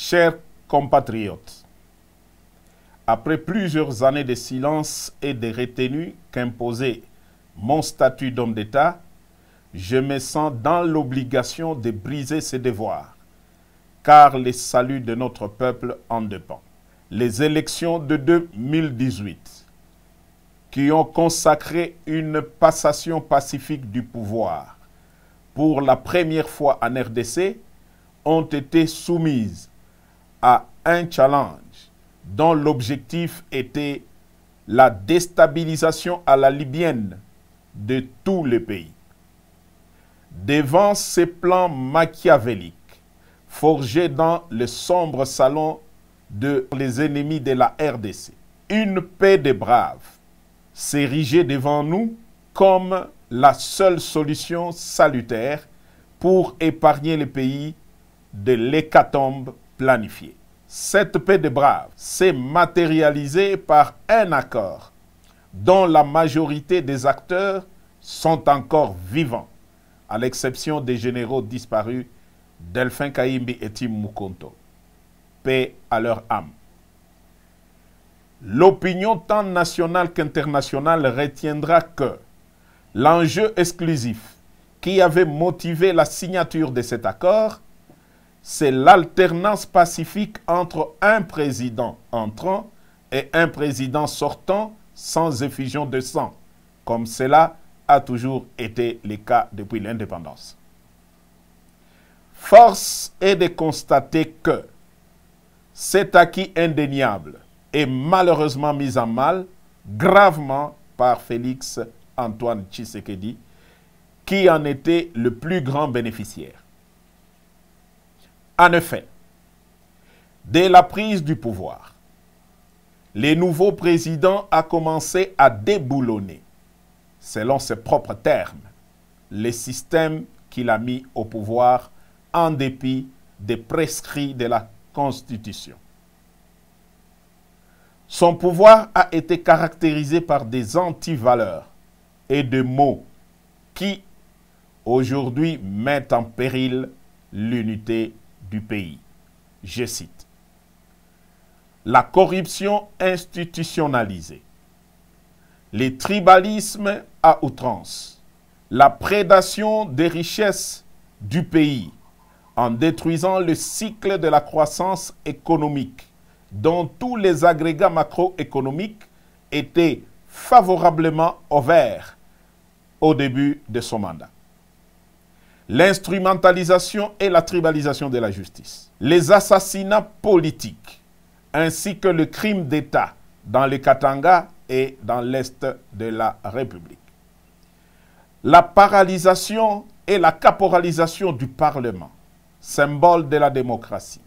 Chers compatriotes, après plusieurs années de silence et de retenue qu'imposait mon statut d'homme d'État, je me sens dans l'obligation de briser ces devoirs, car le salut de notre peuple en dépend. Les élections de 2018, qui ont consacré une passation pacifique du pouvoir pour la première fois en RDC, ont été soumises à un challenge dont l'objectif était la déstabilisation à la libyenne de tout le pays. Devant ces plans machiavéliques, forgés dans le sombre salon de les ennemis de la RDC, une paix des braves s'érigeait devant nous comme la seule solution salutaire pour épargner le pays de l'hécatombe planifiée. Cette paix des braves s'est matérialisée par un accord dont la majorité des acteurs sont encore vivants, à l'exception des généraux disparus Delphin Kayimbi et Tim Mukonto. Paix à leur âme. L'opinion tant nationale qu'internationale retiendra que l'enjeu exclusif qui avait motivé la signature de cet accord, c'est l'alternance pacifique entre un président entrant et un président sortant sans effusion de sang, comme cela a toujours été le cas depuis l'indépendance. Force est de constater que cet acquis indéniable est malheureusement mis en mal gravement par Félix Antoine Tshisekedi, qui en était le plus grand bénéficiaire. En effet, dès la prise du pouvoir, le nouveau président a commencé à déboulonner, selon ses propres termes, les systèmes qu'il a mis au pouvoir en dépit des prescrits de la Constitution. Son pouvoir a été caractérisé par des antivaleurs et des mots qui, aujourd'hui, mettent en péril l'unité du pays. Je cite: la corruption institutionnalisée, les tribalismes à outrance, la prédation des richesses du pays en détruisant le cycle de la croissance économique dont tous les agrégats macroéconomiques étaient favorablement ouverts au début de son mandat. L'instrumentalisation et la tribalisation de la justice, les assassinats politiques, ainsi que le crime d'État dans le Katanga et dans l'Est de la République. La paralysation et la caporalisation du Parlement, symbole de la démocratie.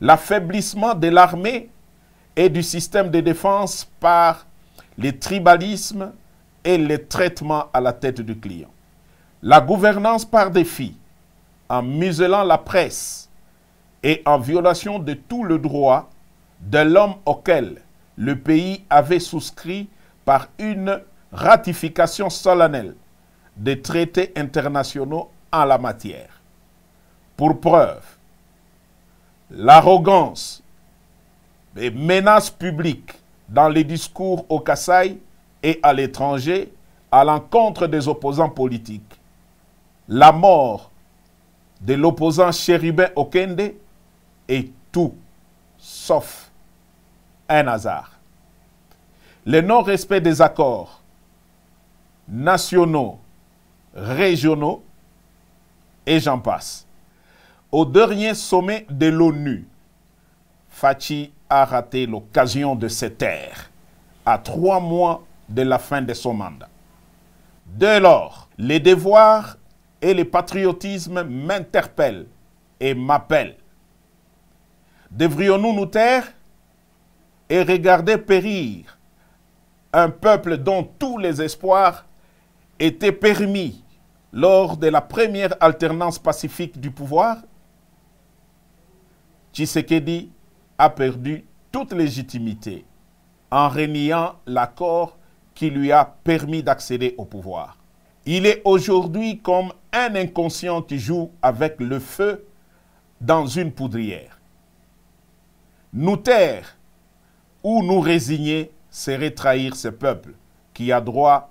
L'affaiblissement de l'armée et du système de défense par les tribalismes et les traitements à la tête du client. La gouvernance par défi, en muselant la presse et en violation de tout le droit de l'homme auquel le pays avait souscrit par une ratification solennelle des traités internationaux en la matière. Pour preuve, l'arrogance et menaces publiques dans les discours au Kasaï et à l'étranger à l'encontre des opposants politiques. La mort de l'opposant Chérubin Okende est tout sauf un hasard. Le non-respect des accords nationaux, régionaux, et j'en passe. Au dernier sommet de l'ONU, Fachi a raté l'occasion de se taire à 3 mois de la fin de son mandat. Dès lors, les devoirs et le patriotisme m'interpellent et m'appellent. Devrions-nous nous taire et regarder périr un peuple dont tous les espoirs étaient permis lors de la première alternance pacifique du pouvoir? Tshisekedi a perdu toute légitimité en reniant l'accord qui lui a permis d'accéder au pouvoir. Il est aujourd'hui comme un inconscient qui joue avec le feu dans une poudrière. Nous taire ou nous résigner serait trahir ce peuple qui a droit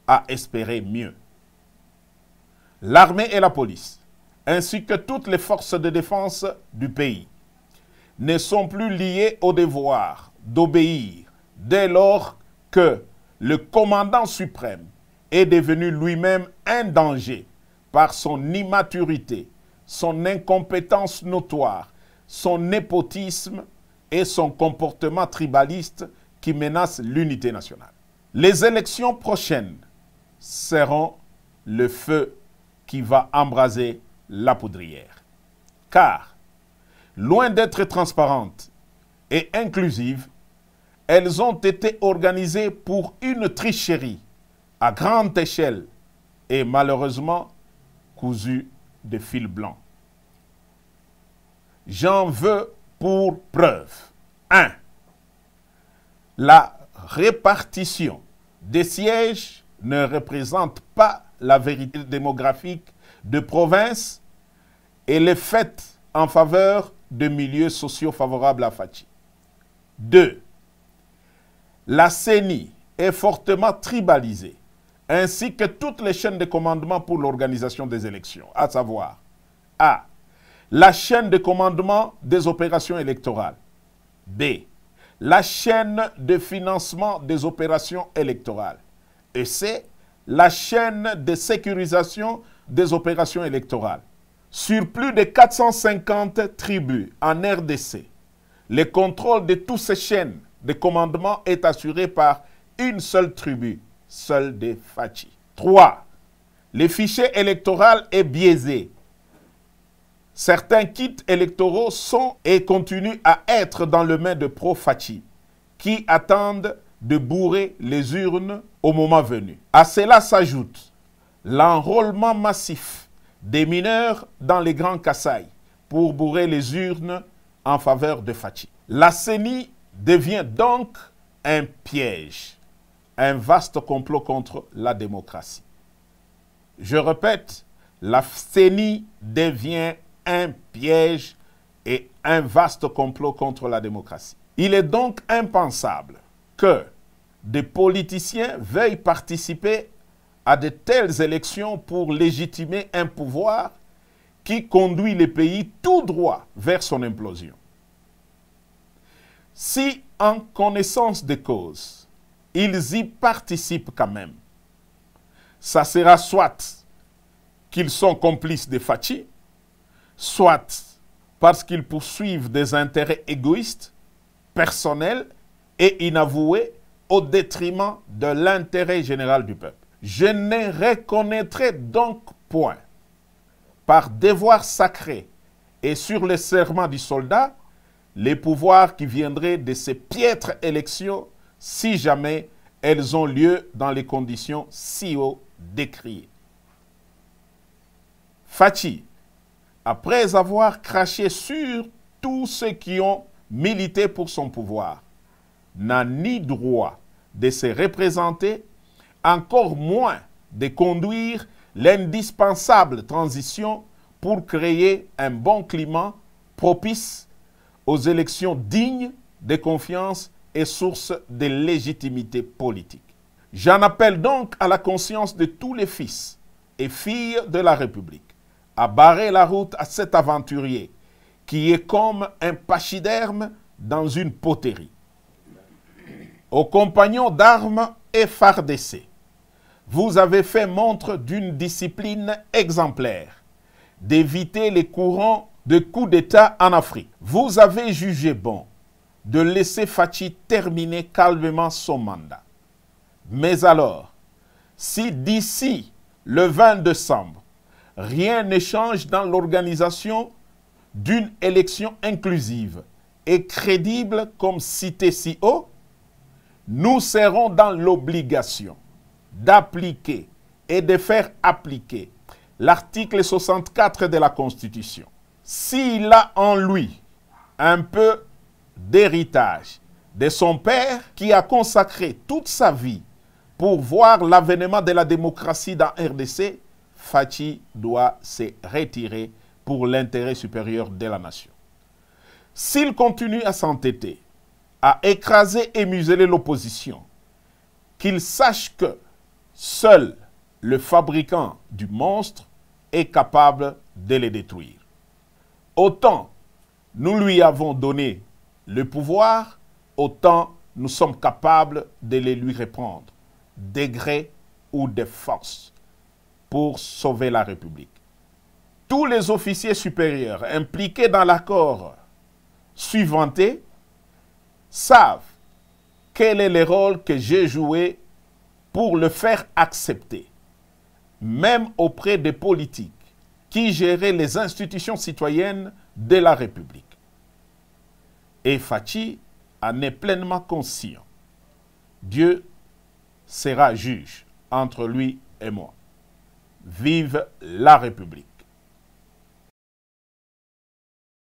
à espérer mieux. L'armée et la police, ainsi que toutes les forces de défense du pays, ne sont plus liées au devoir d'obéir dès lors que le commandant suprême est devenu lui-même un danger par son immaturité, son incompétence notoire, son népotisme et son comportement tribaliste qui menace l'unité nationale. Les élections prochaines seront le feu qui va embraser la poudrière. Car, loin d'être transparentes et inclusives, elles ont été organisées pour une tricherie à grande échelle et malheureusement cousues de fil blanc. J'en veux pour preuve. 1. La répartition des sièges ne représente pas la vérité démographique de province et les faits en faveur de milieux sociaux favorables à Fachi. 2. La CENI est fortement tribalisée, ainsi que toutes les chaînes de commandement pour l'organisation des élections, à savoir A. La chaîne de commandement des opérations électorales. B. La chaîne de financement des opérations électorales. Et C. La chaîne de sécurisation des opérations électorales. Sur plus de 450 tribus en RDC, le contrôle de toutes ces chaînes de commandement est assuré par une seule tribu, celle des Fachi. 3. Le fichier électoral est biaisé. Certains kits électoraux sont et continuent à être dans les mains de pro-Fachi, qui attendent de bourrer les urnes au moment venu. À cela s'ajoute l'enrôlement massif des mineurs dans les grands Kasaï pour bourrer les urnes en faveur de Fachi. La CENI devient donc un piège, un vaste complot contre la démocratie. Je répète, la CENI devient un piège et un vaste complot contre la démocratie. Il est donc impensable que des politiciens veuillent participer à de telles élections pour légitimer un pouvoir qui conduit le pays tout droit vers son implosion. Si, en connaissance de cause, ils y participent quand même, ça sera soit qu'ils sont complices de Fachi, soit parce qu'ils poursuivent des intérêts égoïstes, personnels et inavoués au détriment de l'intérêt général du peuple. Je ne reconnaîtrai donc point, par devoir sacré et sur le serment du soldat, les pouvoirs qui viendraient de ces piètres élections si jamais elles ont lieu dans les conditions si haut décriées. Fachi, après avoir craché sur tous ceux qui ont milité pour son pouvoir, n'a ni droit de se représenter, encore moins de conduire l'indispensable transition pour créer un bon climat propice aux élections dignes de confiance et source de légitimité politique. J'en appelle donc à la conscience de tous les fils et filles de la République à barrer la route à cet aventurier qui est comme un pachyderme dans une poterie. Aux compagnons d'armes FARDC, vous avez fait montre d'une discipline exemplaire, d'éviter les courants de coups d'État en Afrique. Vous avez jugé bon de laisser Fachi terminer calmement son mandat. Mais alors, si d'ici le 20 décembre, rien ne change dans l'organisation d'une élection inclusive et crédible comme cité si haut, nous serons dans l'obligation d'appliquer et de faire appliquer l'article 64 de la Constitution. S'il a en lui un peu d'héritage de son père qui a consacré toute sa vie pour voir l'avènement de la démocratie dans RDC, Fachi doit se retirer pour l'intérêt supérieur de la nation. S'il continue à s'entêter, à écraser et museler l'opposition, qu'il sache que seul le fabricant du monstre est capable de les détruire. Autant nous lui avons donné le pouvoir, autant nous sommes capables de les lui reprendre, de gré ou de force, pour sauver la République. Tous les officiers supérieurs impliqués dans l'accord suivanté savent quel est le rôle que j'ai joué pour le faire accepter, même auprès des politiques qui géraient les institutions citoyennes de la République. Et Fachi en est pleinement conscient. Dieu sera juge entre lui et moi. Vive la République!